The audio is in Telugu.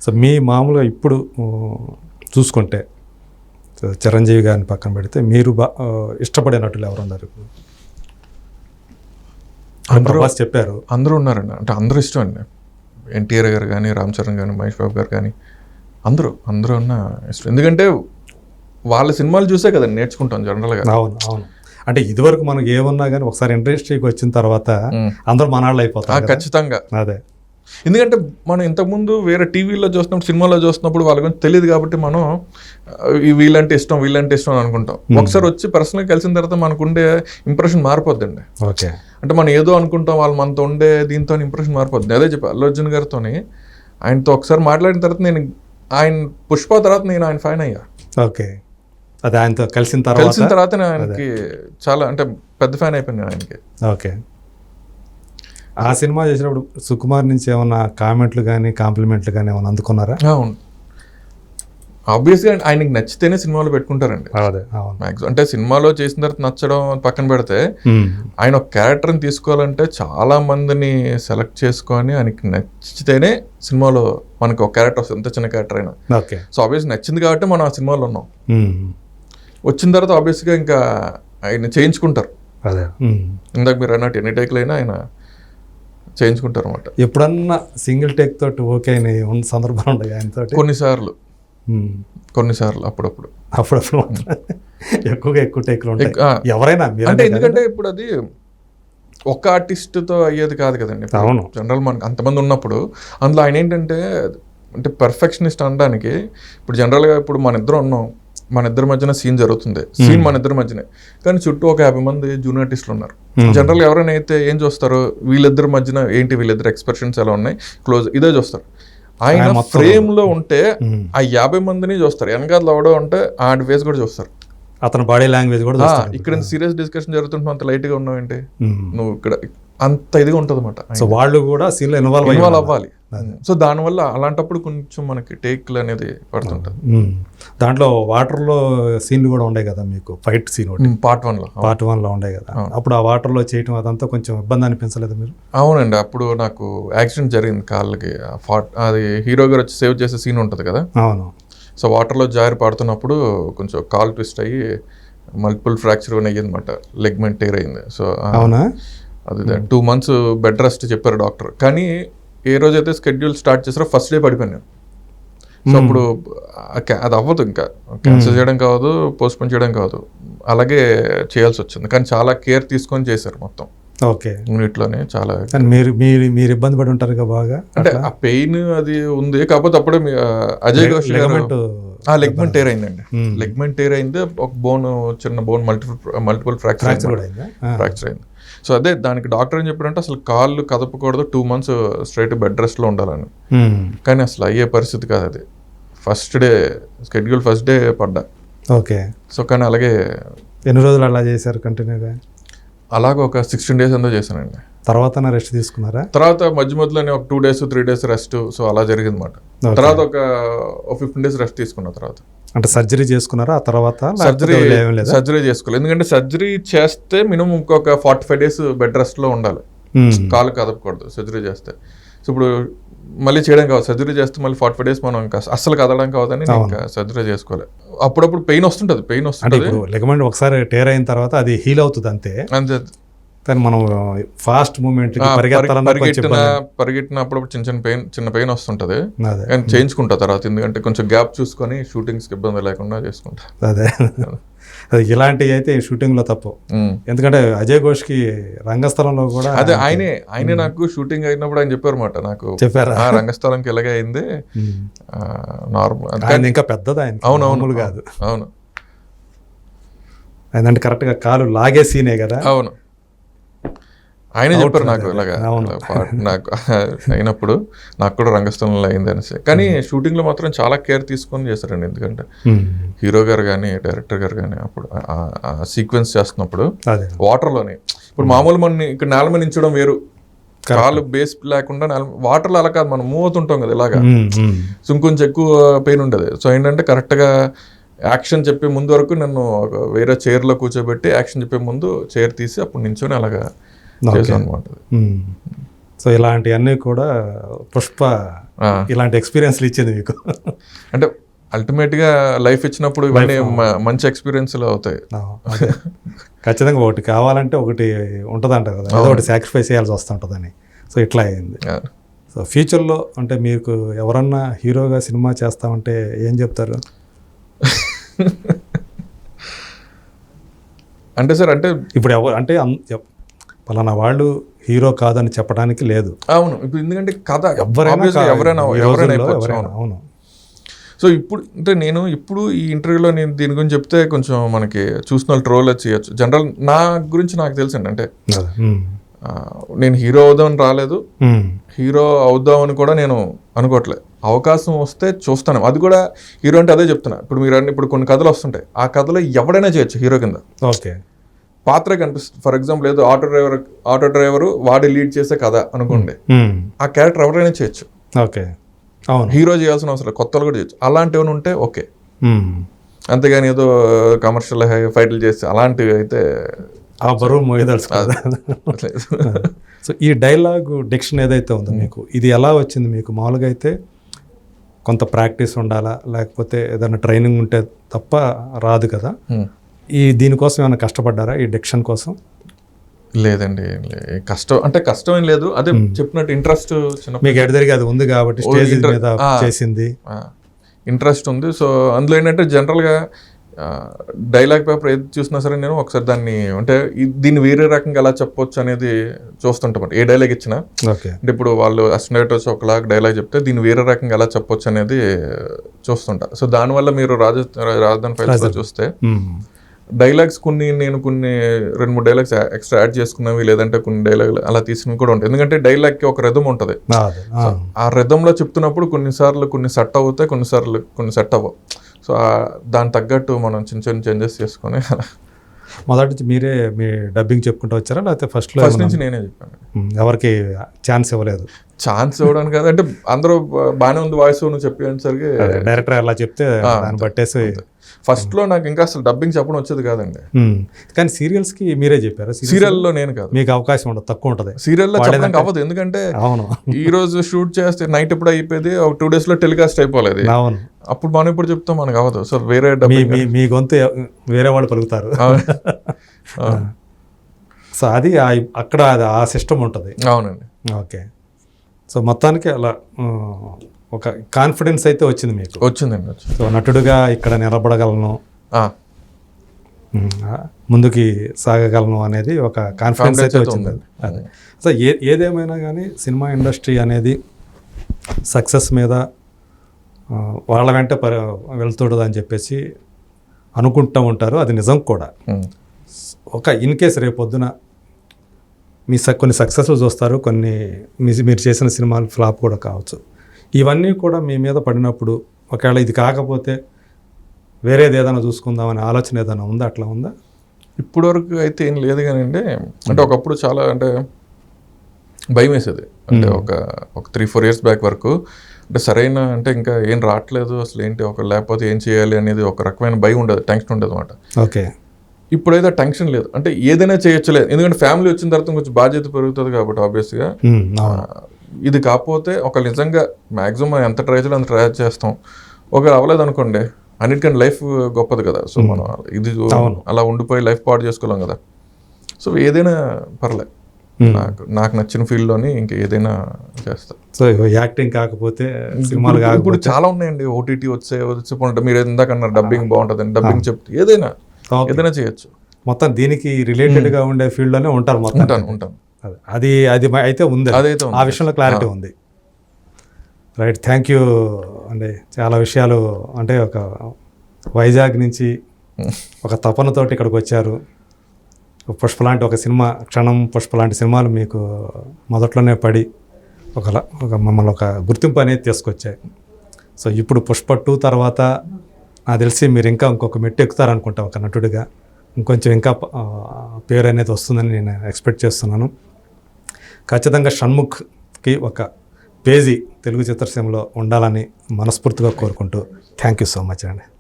సో మీ మామూలుగా ఇప్పుడు చూసుకుంటే చిరంజీవి గారిని పక్కన పెడితే మీరు ఇష్టపడే నటులు ఎవరు ఉన్నారు ఇప్పుడు? ప్రభాస్ చెప్పారు, అందరూ ఉన్నారండి. అంటే అందరూ ఇష్టం అండి. ఎన్టీఆర్ గారు కానీ, రామ్ చరణ్ కానీ, మహేష్ బాబు గారు కానీ, అందరూ ఉన్న ఇష్టం. ఎందుకంటే వాళ్ళ సినిమాలు చూసే కదండి నేర్చుకుంటాం జనరల్గా. అవును అవును. అంటే ఇదివరకు మనకు ఏమన్నా కానీ ఒకసారి ఇండస్ట్రీకి వచ్చిన తర్వాత అందరూ మనాళ్ళు అయిపోతారు. ఖచ్చితంగా. అదే, ఎందుకంటే మనం ఇంతకుముందు వేరే టీవీలో చూసినప్పుడు, సినిమాలో చూసినప్పుడు వాళ్ళ గురించి తెలియదు కాబట్టి మనం వీళ్ళంటే ఇష్టం అని అనుకుంటాం. ఒకసారి వచ్చి పర్సనల్గా కలిసిన తర్వాత మనకుండే ఇంప్రెషన్ మారిపోద్దండి. ఓకే. అంటే మనం ఏదో అనుకుంటాం, వాళ్ళు మనతో ఉండే దీంతో ఇంప్రెషన్ మారిపోద్ది. అదే చెప్పి అల్లు అర్జున్ గారితో ఆయనతో ఒకసారి మాట్లాడిన తర్వాత నేను ఆయన పుష్ప తర్వాత నేను ఆయన ఫ్యాన్ అయ్యా. ఓకే. అది ఆయనతో కలిసిన తర్వాత ఆయనకి చాలా అంటే పెద్ద ఫ్యాన్ అయిపోయింది ఆయనకి. ఓకే. ఆ సినిమా చేసినప్పుడు సుకుమార్ నుంచి ఏమన్నా కామెంట్లు కానీ కాంప్లిమెంట్లు కానీ ఏమైనా అందుకున్నారా? అవును, ఆబ్వియస్గా ఆయనకి నచ్చితేనే సినిమాలో పెట్టుకుంటారండి. మ్యాక్సిమం అంటే సినిమాలో చేసిన తర్వాత నచ్చడం పక్కన పెడితే, ఆయన ఒక క్యారెక్టర్ని తీసుకోవాలంటే చాలా మందిని సెలెక్ట్ చేసుకొని ఆయనకి నచ్చితేనే సినిమాలో మనకి ఒక క్యారెక్టర్ వస్తుంది, ఎంత చిన్న క్యారెక్టర్ అయినా. సో ఆబ్వియస్గా నచ్చింది కాబట్టి మనం ఆ సినిమాలో ఉన్నాం. వచ్చిన తర్వాత ఆబ్వియస్గా ఇంకా ఆయన చేయించుకుంటారు. ఇందాక మీరు అన్నట్టు ఎన్ని టేక్లు అయినా ఆయన చేయించుకుంటారు అనమాట. ఎప్పుడన్నా సింగిల్ టేక్ తోటి ఓకే ఉన్న సందర్భాలు ఉంటాయి ఆయనతో? కొన్నిసార్లు అప్పుడప్పుడు ఎక్కువ టేక్లు ఉంటాయి ఎవరైనా. అంటే ఎందుకంటే ఇప్పుడు అది ఒక్క ఆర్టిస్ట్తో అయ్యేది కాదు కదండి. అవును, జనరల్ మనకి అంతమంది ఉన్నప్పుడు అందులో ఆయన ఏంటంటే అంటే పర్ఫెక్షనిస్ట్ అనడానికి, ఇప్పుడు జనరల్గా ఇప్పుడు మన ఇద్దరి మధ్యన సీన్ జరుగుతుంది, సీన్ మన ఇద్దరి మధ్యనే, కానీ చుట్టూ ఒక 50 మంది జూనియర్ ఆర్టిస్టులు ఉన్నారు. జనరల్గా ఎవరైనా అయితే ఏం చూస్తారు, వీళ్ళిద్దరి మధ్యన ఏంటి, వీళ్ళిద్దరు ఎక్స్ప్రెషన్స్ ఎలా ఉన్నాయి, క్లోజ్, ఇదే చూస్తారు. ఆయన ఫ్రేమ్ లో ఉంటే ఆ 50 మందిని చూస్తారు, వెనకాల ఎవడో ఉంటే ఆడి ఫేస్ కూడా చూస్తారు, అతని బాడీ లాంగ్వేజ్ కూడా. ఇక్కడ సీరియస్ డిస్కషన్ జరుగుతుంటే అంత లైట్ గా ఉన్నావు ఏంటి నువ్వు, ఇక్కడ అంత ఇదిగా ఉంటుంది అనమాట. సో వాళ్ళు కూడా సీన్ లో ఇన్వాల్వ్ అవ్వాలి. సో దానివల్ల అలాంటప్పుడు కొంచెం మనకి టేక్లు అనేది పడుతుంటుంది. దాంట్లో వాటర్ లో సీన్లు కూడా ఉండే కదా మీకు, ఫైట్ సీన్ పార్ట్ 1 లో ఉండే కదా. అప్పుడు ఆ వాటర్ లో చేయటం అదంతా కొంచెం ఇబ్బంది అనిపించలేదు మీరు? అవునండి, అప్పుడు నాకు యాక్సిడెంట్ జరిగింది కాళ్ళకి. అది హీరో గారు వచ్చి సేవ్ చేసే సీన్ ఉంటుంది కదా. అవును. సో వాటర్లో జారి పడుతున్నప్పుడు కొంచెం కాల్ ట్విస్ట్ అయ్యి మల్టిపుల్ ఫ్రాక్చర్ అయ్యింది అనమాట, లెగ్మెంట్ టేర్ అయింది. సో అవునా, అది 2 months బెడ్ రెస్ట్ చెప్పారు డాక్టర్. కానీ ఏ రోజైతే స్కెడ్యూల్ స్టార్ట్ చేసారో ఫస్ట్ డే పడిపోయాను. సో అప్పుడు అది అవ్వదు, ఇంకా క్యాన్సిల్ చేయడం కావదు, పోస్ట్పోన్ చేయడం కావదు, అలాగే చేయాల్సి వచ్చింది. కానీ చాలా కేర్ తీసుకొని చేశారు మొత్తం. ఓకే. యూనిట్లోనే చాలా. మీరు ఇబ్బంది పడి ఉంటారు బాగా, అంటే ఆ పెయిన్ అది ఉంది. కాకపోతే అప్పుడే అజయ్ ఘోష్ లెగ్మెంట్ టేర్ అయిందండి. లెగ్మెంట్ టేర్ అయింది, ఒక చిన్న బోన్ మల్టిపుల్ ఫ్రాక్చర్ అయింది. సో అదే దానికి డాక్టర్ ఏం చెప్పారంటే అసలు కాళ్ళు కదపకూడదు, 2 months స్ట్రైట్ బెడ్ రెస్ట్లో ఉండాలని. కానీ అసలు అయ్యే పరిస్థితి కాదు అది. ఫస్ట్ డే పడ్డా. ఓకే. సో కానీ అలాగే ఎన్ని రోజులు అలా చేశారు కంటిన్యూగా? అలాగే ఒక 16 days ఎంతో చేశానండి. తర్వాత రెస్ట్ తీసుకున్నారా? తర్వాత మధ్యలోనే ఒక 2 days 3 days రెస్ట్. సో అలా జరిగింది అనమాట. తర్వాత ఒక 15 days రెస్ట్ తీసుకున్న తర్వాత. అంటే సర్జరీ చేసుకున్నారా ఆ తర్వాత? సర్జరీ చేసుకోలేదు, ఎందుకంటే సర్జరీ చేస్తే మినిమం ఇంకొక 45 days బెడ్ రెస్ట్ లో ఉండాలి, కాలు కదపకూడదు సర్జరీ చేస్తే. సో ఇప్పుడు మళ్ళీ చేయడం కావాలి, సర్జరీ చేస్తే మళ్ళీ 45 days మనం ఇంకా అస్సలు కదలడం కావదని ఇంకా సర్జరీ చేసుకోలేదు. అప్పుడప్పుడు పెయిన్ వస్తుంటుంది. లెగమెంట్ ఒకసారి టేర్ అయిన తర్వాత అది హీల్ అవుతుంది అంతే. కానీ మనం ఫాస్ట్ మూమెంట్ పరిగెట్టినప్పుడు చిన్న పెయిన్ వస్తుంటది, కానీ చేయించుకుంటా తర్వాత. ఎందుకంటే కొంచెం గ్యాప్ చూసుకొని షూటింగ్స్కి ఇబ్బంది లేకుండా చేసుకుంటా. అదే ఇలాంటివి అయితే షూటింగ్ లో తప్పు. ఎందుకంటే అజయ్ ఘోష్ కి రంగస్థలంలో కూడా అదే ఆయనే నాకు షూటింగ్ అయినప్పుడు ఆయన చెప్పారు మాట, నాకు చెప్పారు రంగస్థలంకి ఇలాగే అయింది నార్మల్, ఇంకా పెద్దది ఆయన. అవును కాదు. అవును, ఆయన కరెక్ట్ గా కాలు లాగే సీనే కదా. అవును, ఆయనే చెప్పారు నాకు ఇలాగా నాకు అయినప్పుడు నాకు కూడా రంగస్థలంలో అయింది అనేసి. కానీ షూటింగ్లో మాత్రం చాలా కేర్ తీసుకొని చేశారండి. ఎందుకంటే హీరో గారు కానీ డైరెక్టర్ గారు కానీ అప్పుడు సీక్వెన్స్ చేస్తున్నప్పుడు వాటర్లోనే, ఇప్పుడు మామూలు మన ఇక్కడ నేల మీద నించడం వేరు, కాళ్ళు బేస్ లేకుండా వాటర్లో అలా కాదు, మనం మూవ్ అవుతుంటాం కదా ఇలాగా. సో ఇంకొంచెం ఎక్కువ పెయిన్ ఉండేది. సో ఏంటంటే కరెక్ట్గా యాక్షన్ చెప్పే ముందు వరకు నన్ను వేరే చైర్లో కూర్చోబెట్టి యాక్షన్ చెప్పే ముందు చైర్ తీసి అప్పుడు నించొని అలాగా చేసాను అనమాట. సో ఇలాంటివన్నీ కూడా పుష్ప ఇలాంటి ఎక్స్పీరియన్స్లు ఇచ్చింది మీకు. అంటే అల్టిమేట్గా లైఫ్ ఇచ్చినప్పుడు ఇవన్నీ మంచి ఎక్స్పీరియన్స్లు అవుతాయి. అదే. ఖచ్చితంగా ఒకటి కావాలంటే ఒకటి ఉంటుంది అంటారు కదా, ఏదో ఒకటి సాక్రిఫైస్ చేయాల్సి వస్తుంటుందని. సో ఇట్లా అయింది. సో ఫ్యూచర్లో అంటే మీకు ఎవరన్నా హీరోగా సినిమా చేస్తామంటే ఏం చెప్తారు? అంటే సార్ అంటే ఇప్పుడు అంటే పలానా వాళ్ళు హీరో కాదని చెప్పడానికి లేదు. అవును, ఇప్పుడు ఎందుకంటే కథ ఎవరైనా అవును. సో ఇప్పుడు అంటే నేను ఇప్పుడు ఈ ఇంటర్వ్యూలో నేను దీని గురించి చెప్తే కొంచెం మనకి చూసిన వాళ్ళు ట్రోల్ చేయొచ్చు. జనరల్ నా గురించి నాకు తెలుసండి, అంటే నేను హీరో అవుదామని రాలేదు, హీరో అవుదామని కూడా నేను అనుకోవట్లేదు. అవకాశం వస్తే చూస్తాను, అది కూడా హీరో అంటే అదే చెప్తున్నా. ఇప్పుడు మీరు ఇప్పుడు కొన్ని కథలు వస్తుంటాయి, ఆ కథలో ఎవడైనా చేయొచ్చు హీరో కింద. ఓకే, పాత్ర కనిపిస్తుంది. ఫర్ ఎగ్జాంపుల్ ఏదో ఆటో డ్రైవరు వాడి లీడ్ చేసే కథ అనుకోండి, ఆ క్యారెక్టర్ ఎవరైనా చేయొచ్చు. ఓకే, అవును, హీరో చేయాల్సిన అవసరం కొత్తలు కూడా చేయొచ్చు. అలాంటివి ఉంటే ఓకే, అంతేగాని ఏదో కమర్షియల్ ఫైట్లు చేసి అలాంటివి అయితే ఆ బరువు మోయదలుచుకోదు. సో ఈ డైలాగ్ డిక్షన్ ఏదైతే ఉందో మీకు, ఇది ఎలా వచ్చింది మీకు? మామూలుగా అయితే కొంత ప్రాక్టీస్ ఉండాలా, లేకపోతే ఏదైనా ట్రైనింగ్ ఉంటే తప్ప రాదు కదా. దీనికోసం ఏమైనా కష్టపడ్డారా ఈ డిక్షన్ కోసం? లేదండి, కష్టం ఏం లేదు. అదే చెప్పినట్టు ఇంట్రెస్ట్ మీకు ఎడదరిగి అది ఉంది కాబట్టి స్టేజ్ మీద చేసింది, ఇంట్రెస్ట్ ఉంది. సో అందులో ఏంటంటే జనరల్గా డైలాగ్ పేపర్ ఏది చూసినా సరే నేను ఒకసారి దాన్ని అంటే దీన్ని వేరే రకంగా ఎలా చెప్పొచ్చు అనేది చూస్తుంటాం. ఏ డైలాగ్ ఇచ్చినా అంటే ఇప్పుడు వాళ్ళు అసిస్టెంట్ వచ్చి ఒకలాగా డైలాగ్ చెప్తే దీన్ని వేరే రకంగా ఎలా చెప్పొచ్చు అనేది చూస్తుంటా. సో దానివల్ల మీరు రాజధాని ఫైల్స్లో చూస్తే డైలాగ్స్ నేను కొన్ని 2-3 డైలాగ్స్ ఎక్స్ట్రా యాడ్ చేసుకున్నవి, లేదంటే కొన్ని డైలాగులు అలా తీసినవి కూడా ఉంటాయి. ఎందుకంటే డైలాగ్కి ఒక రిథమ్ ఉంటుంది. ఆ రిథంలో చెప్తున్నప్పుడు కొన్నిసార్లు కొన్ని సెట్ అవుతాయి, కొన్నిసార్లు కొన్ని సెట్ అవ్వవు. సో దానికి తగ్గట్టు మనం చిన్న చిన్న చేంజెస్ చేసుకొని మొదటి మీరే మీ డబ్బింగ్ చెప్పుకుంటూ వచ్చారా, లేకపోతే ఫస్ట్ నుంచి నేనే చెప్పాను? ఎవరికి ఛాన్స్ ఇవ్వలేదు? ఛాన్స్ ఇవ్వడానికి కాదు, అంటే అందరూ బాగానే ఉంది వాయిస్ నువ్వు చెప్పేసరికి డైరెక్టర్ అలా చెప్తే దాన్ని బట్టేసి ఫస్ట్లో నాకు ఇంకా అసలు డబ్బింగ్ చెప్పడం వచ్చేది కాదండి. కానీ సీరియల్స్కి మీరే చెప్పారు? సీరియల్లో నేను కాదు, మీకు అవకాశం ఉండదు, తక్కువ ఉంటుంది సీరియల్లో చెప్పడానికి అవ్వదు. ఎందుకంటే అవును, ఈ రోజు షూట్ చేస్తే నైట్ ఎప్పుడు అయిపోయింది, ఒక 2 days లో టెలికాస్ట్ అయిపోలేదు. అవును, అప్పుడు మనం ఇప్పుడు చెప్తాం మనకు అవ్వదు. సో వేరే మీ గొంతు వేరే వాళ్ళు పలుకుతారు. సో అది అక్కడ ఆ సిస్టమ్ ఉంటుంది. అవునండి. ఓకే, సో మొత్తానికి అలా ఒక కాన్ఫిడెన్స్ అయితే వచ్చింది మీకు? వచ్చిందండి. సో నటుడుగా ఇక్కడ నిలబడగలను, ముందుకి సాగగలను అనేది ఒక కాన్ఫిడెన్స్ అయితే వచ్చింది. అదే. సో ఏదేమైనా కానీ సినిమా ఇండస్ట్రీ అనేది సక్సెస్ మీద వాళ్ళ వెంట వెళ్తుండదు అని చెప్పేసి అనుకుంటూ ఉంటారు. అది నిజం కూడా. ఒక ఇన్ కేస్ రేపొద్దున కొన్ని సక్సెస్లు చూస్తారు, కొన్ని మీరు చేసిన సినిమాలు ఫ్లాప్ కూడా కావచ్చు. ఇవన్నీ కూడా మీ మీద పడినప్పుడు ఒకవేళ ఇది కాకపోతే వేరేది ఏదైనా చూసుకుందామనే ఆలోచన ఏదైనా ఉందా? అట్లా ఉందా? ఇప్పటి వరకు అయితే ఏం లేదు కానివ్వండి. అంటే ఒకప్పుడు చాలా అంటే భయం వేసేది. అంటే ఒక 3-4 years బ్యాక్ వరకు అంటే సరైన అంటే ఇంకా ఏం రావట్లేదు అసలు, ఏంటి లేకపోతే ఏం చేయాలి అనేది ఒక రకమైన భయం ఉండదు, టెన్షన్ ఉండదు అనమాట. ఓకే, ఇప్పుడైతే టెన్షన్ లేదు. అంటే ఏదైనా చేయొచ్చులేదు, ఎందుకంటే ఫ్యామిలీ వచ్చిన తర్వాత కొంచెం బాధ్యత పెరుగుతుంది కాబట్టి ఆబ్వియస్గా. ఇది కాకపోతే ఒక నిజంగా మ్యాక్సిమం మనం ఎంత ట్రై చేయాలి అంత ట్రై చేస్తాం. ఒకవేళ అవ్వలేదు అనుకోండి, అన్నిటికంటే లైఫ్ గొప్పది కదా. సో మనం ఇది అలా ఉండిపోయి లైఫ్ పాడు చేసుకోలేం కదా. సో ఏదైనా పర్లేదు, నాకు నచ్చిన ఫీల్డ్లోని ఇంకా ఏదైనా చేస్తా. సో యాక్టింగ్ కాకపోతే సినిమాలు ఇప్పుడు చాలా ఉన్నాయండి, OTT వచ్చే మీరు ఇందాక అన్నారు డబ్బింగ్ బాగుంటుంది, డబ్బింగ్ చెప్తే ఏదైనా చేయొచ్చు. మొత్తం దీనికి రిలేటెడ్గా ఉండే ఫీల్డ్లోనే ఉంటారు మొత్తం. ఉంటాను. అది అయితే ఉంది, ఆ విషయంలో క్లారిటీ ఉంది. రైట్, థ్యాంక్ యూ అండి. చాలా విషయాలు అంటే ఒక వైజాగ్ నుంచి ఒక తపనతోటి ఇక్కడికి వచ్చారు. పుష్ప లాంటి ఒక సినిమా, క్షణం పుష్ప లాంటి సినిమాలు మీకు మొదట్లోనే పడి ఒక మమ్మల్ని ఒక గుర్తింపు అనేది తీసుకొచ్చాయి. సో ఇప్పుడు పుష్ప 2 తర్వాత నాకు తెలిసి మీరు ఇంకా ఇంకొక మెట్టు ఎక్కుతారనుకుంటా ఒక నటుడిగా. ఇంకొంచెం ఇంకా పేరు అనేది వస్తుందని నేను ఎక్స్పెక్ట్ చేస్తున్నాను. ఖచ్చితంగా షణ్ముఖ్కి ఒక పేజీ తెలుగు చిత్రసీమలో ఉండాలని మనస్ఫూర్తిగా కోరుకుంటూ థ్యాంక్ యూ సో మచ్ అండి.